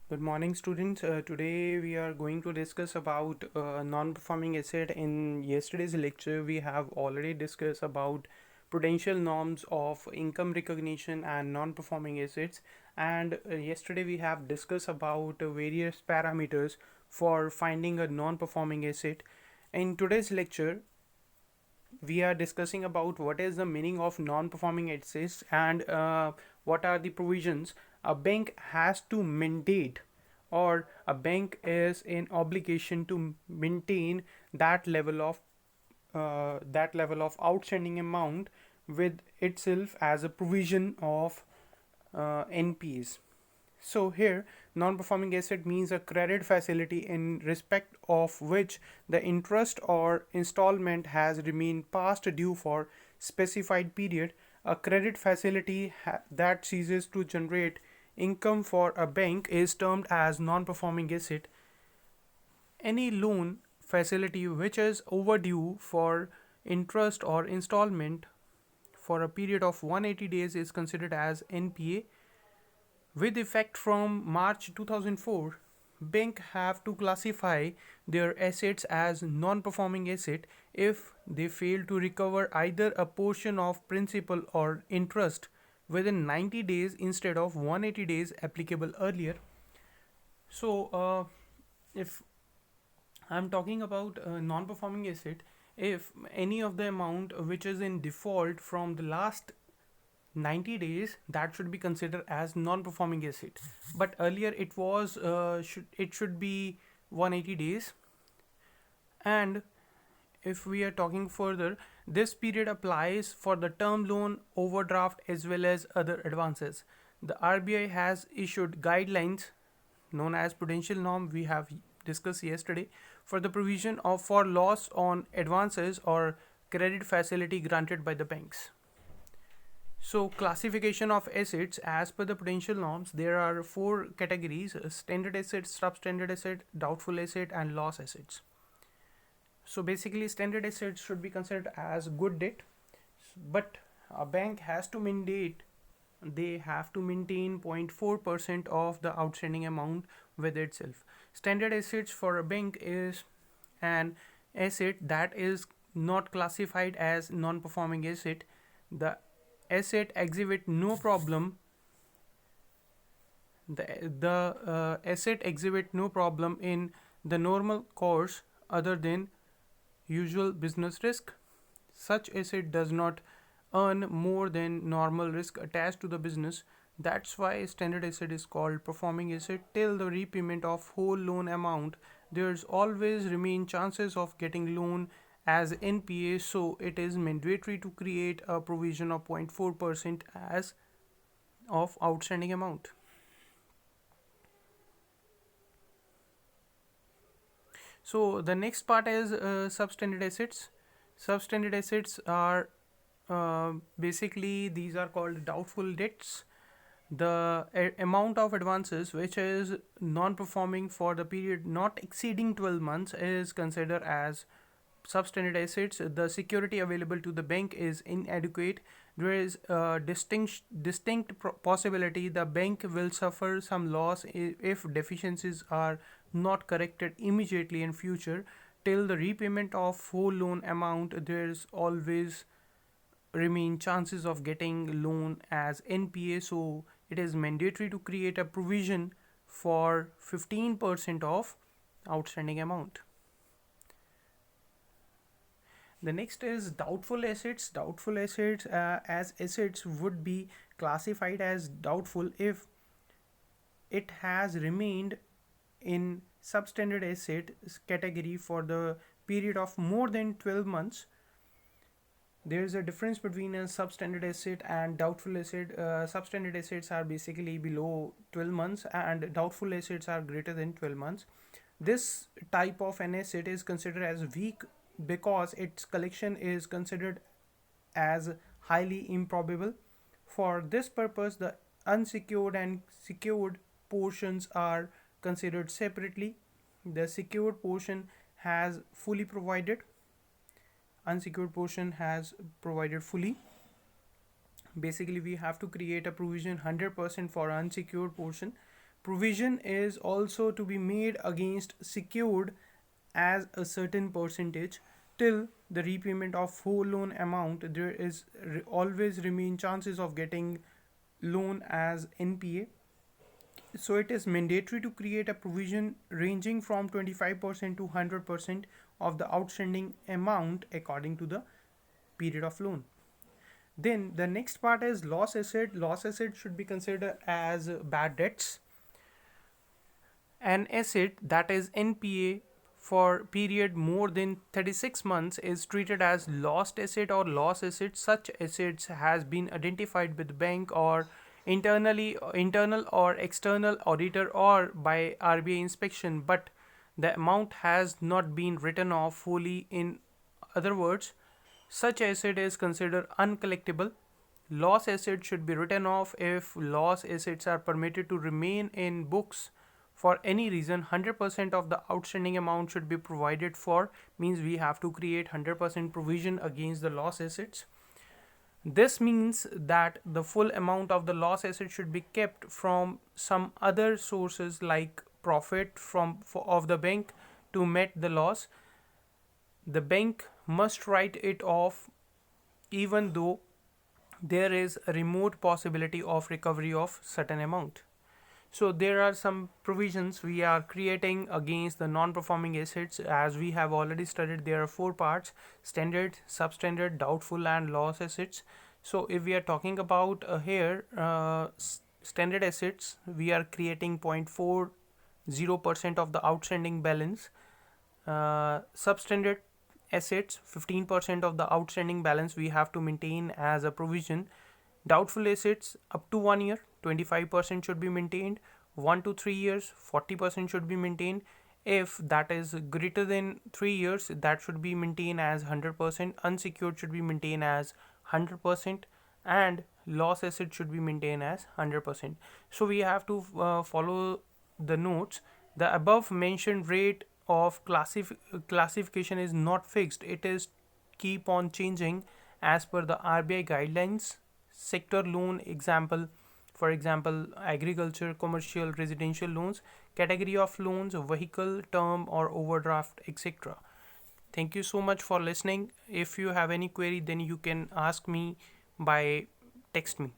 Good morning, students. Today we are going to discuss about non-performing asset. In yesterday's lecture, we have already discussed about prudential norms of income recognition and non-performing assets. And yesterday we have discussed about various parameters for finding a non-performing asset. In today's lecture, we are discussing about what is the meaning of non-performing assets and what are the provisions a bank has to mandate, or a bank is in obligation to maintain that level of outstanding amount with itself as a provision of NPs. So here, non-performing asset means a credit facility in respect of which the interest or installment has remained past due for specified period. A credit facility that ceases to generate income for a bank is termed as non-performing asset. Any loan facility which is overdue for interest or installment for a period of 180 days is considered as NPA. With effect from March 2004, banks have to classify their assets as non-performing asset if they fail to recover either a portion of principal or interest within 90 days instead of 180 days applicable earlier. So, if I'm talking about non-performing asset, if any of the amount which is in default from the last 90 days, that should be considered as non-performing asset, but earlier it should be 180 days. And if we are talking further, this period applies for the term loan, overdraft, as well as other advances. The RBI has issued guidelines known as Prudential norm, we have discussed yesterday, for the provision of for loss on advances or credit facility granted by the banks. So, classification of assets as per the Prudential norms, there are four categories: standard assets, substandard asset, doubtful asset, and loss assets. So, basically, standard assets should be considered as good debt, but a bank has to mandate they have to maintain 0.4% of the outstanding amount with itself. Standard assets for a bank is an asset that is not classified as non-performing asset. The asset exhibit no problem the asset exhibit no problem in the normal course other than usual business risk. Such asset does not earn more than normal risk attached to the business. That's why standard asset is called performing asset. Till the repayment of whole loan amount, there's always remain chances of getting loan as NPA, so it is mandatory to create a provision of 0.4% as of outstanding amount. So the next part is substandard assets. Substandard assets are basically these are called doubtful debts. The amount of advances which is non-performing for the period not exceeding 12 months is considered as substandard assets. The security available to the bank is inadequate. There is a distinct possibility the bank will suffer some loss if deficiencies are not corrected immediately in future. Till the repayment of whole loan amount, there is always remain chances of getting loan as NPA, so it is mandatory to create a provision for 15% of outstanding amount. The next is doubtful assets. Doubtful assets, as assets would be classified as doubtful if it has remained in substandard asset category for the period of more than 12 months. There is a difference between a substandard asset and doubtful asset. Substandard assets are basically below 12 months and doubtful assets are greater than 12 months. This type of an asset is considered as weak because its collection is considered as highly improbable. For this purpose, the unsecured and secured portions are considered separately. The secured portion has fully provided, unsecured portion has provided fully. Basically, we have to create a provision 100% for unsecured portion. provision is also to be made against secured as a certain percentage till the repayment of whole loan amount. There is always remain chances of getting loan as NPA. So it is mandatory to create a provision ranging from 25% to 100% of the outstanding amount according to the period of loan. Then the next part is loss asset. Loss asset should be considered as bad debts. An asset that is NPA for period more than 36 months is treated as lost asset or loss asset. Such assets has been identified with bank or internal or external auditor or by RBI inspection, but the amount has not been written off fully. In other words, such asset is considered uncollectible. Loss assets should be written off if loss assets are permitted to remain in books for any reason. 100% of the outstanding amount should be provided for, means we have to create 100% provision against the loss assets. This means that the full amount of the loss asset should be kept from some other sources like profit of the bank to meet the loss. The bank must write it off even though there is a remote possibility of recovery of certain amount. So there are some provisions we are creating against the non-performing assets. As we have already studied, there are four parts: standard, substandard, doubtful and loss assets. So if we are talking about here standard assets, we are creating 0.40% of the outstanding balance. Substandard assets, 15% of the outstanding balance we have to maintain as a provision. Doubtful assets up to 1 year, 25% should be maintained. 1 to 3 years, 40% should be maintained. If that is greater than 3 years, that should be maintained as 100%. Unsecured should be maintained as 100%, and loss asset should be maintained as 100%. So we have to follow the notes. The above mentioned rate of classification is not fixed. It is keep on changing as per the RBI guidelines. Sector loan example, for example, agriculture, commercial, residential loans, category of loans, vehicle, term or overdraft, etc. Thank you so much for listening. If you have any query, then you can ask me by text me.